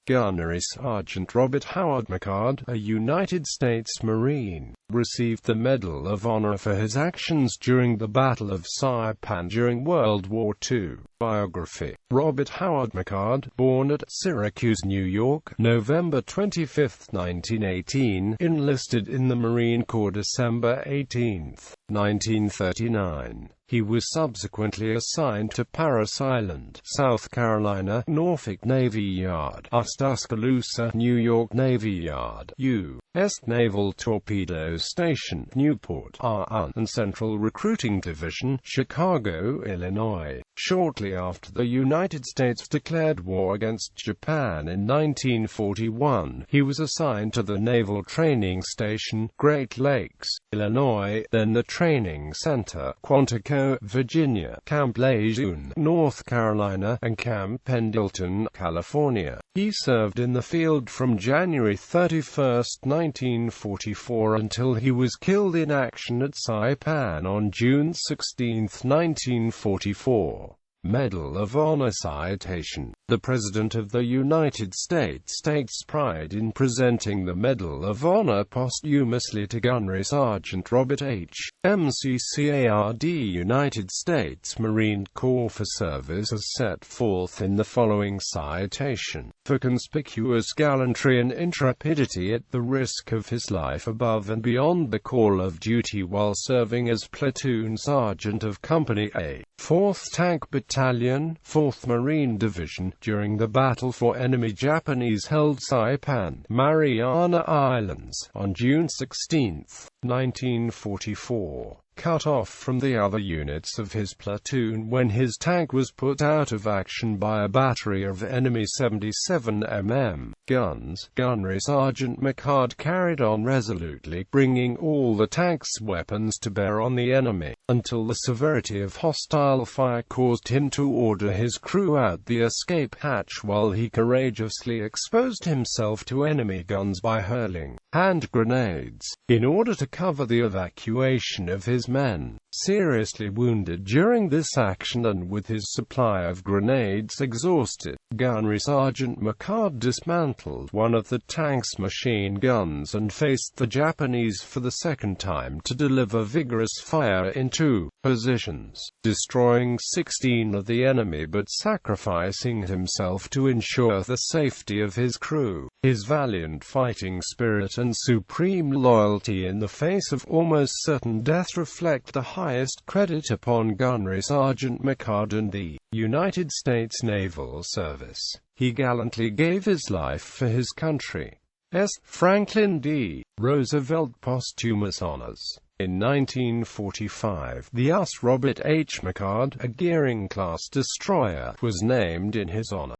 Gunnery Sergeant Robert Howard McCard, a United States Marine, received the Medal of Honor for his actions during the Battle of Saipan during World War II. Biography. Robert Howard McCard, born at Syracuse, New York, November 25, 1918, enlisted in the Marine Corps December 18, 1939. He was subsequently assigned to Parris Island, South Carolina, Norfolk Navy Yard, Tuscaloosa, New York Navy Yard, U.S. Naval Torpedo Station, Newport, and Central Recruiting Division, Chicago, Illinois. Shortly after the United States declared war against Japan in 1941, he was assigned to the Naval Training Station, Great Lakes, Illinois, then the Training Center, Quantico, Virginia, Camp Lejeune, North Carolina, and Camp Pendleton, California. He served in the field from January 31, 1944 until he was killed in action at Saipan on June 16, 1944. Medal of Honor Citation. The President of the United States takes pride in presenting the Medal of Honor posthumously to Gunnery Sergeant Robert H. McCard, United States Marine Corps, for service as set forth in the following citation. For conspicuous gallantry and intrepidity at the risk of his life above and beyond the call of duty while serving as Platoon Sergeant of Company A, 4th Tank Battalion, 4th Marine Division, during the battle for enemy Japanese-held Saipan, Mariana Islands, on June 16, 1944. Cut off from the other units of his platoon when his tank was put out of action by a battery of enemy 77 mm guns, Gunnery Sergeant McCard carried on resolutely, bringing all the tank's weapons to bear on the enemy, until the severity of hostile fire caused him to order his crew out the escape hatch while he courageously exposed himself to enemy guns by hurling hand grenades, in order to cover the evacuation of his men. Seriously wounded during this action and with his supply of grenades exhausted, Gunnery Sergeant McCard dismantled one of the tank's machine guns and faced the Japanese for the second time to deliver vigorous fire in two positions, destroying 16 of the enemy but sacrificing himself to ensure the safety of his crew. His valiant fighting spirit and supreme loyalty in the face of almost certain death reflect the highest credit upon Gunnery Sergeant McCard and the United States Naval Service. He gallantly gave his life for his country. Franklin D. Roosevelt posthumous honors. In 1945, the U.S. Robert H. McCard, a Gearing-class destroyer, was named in his honor.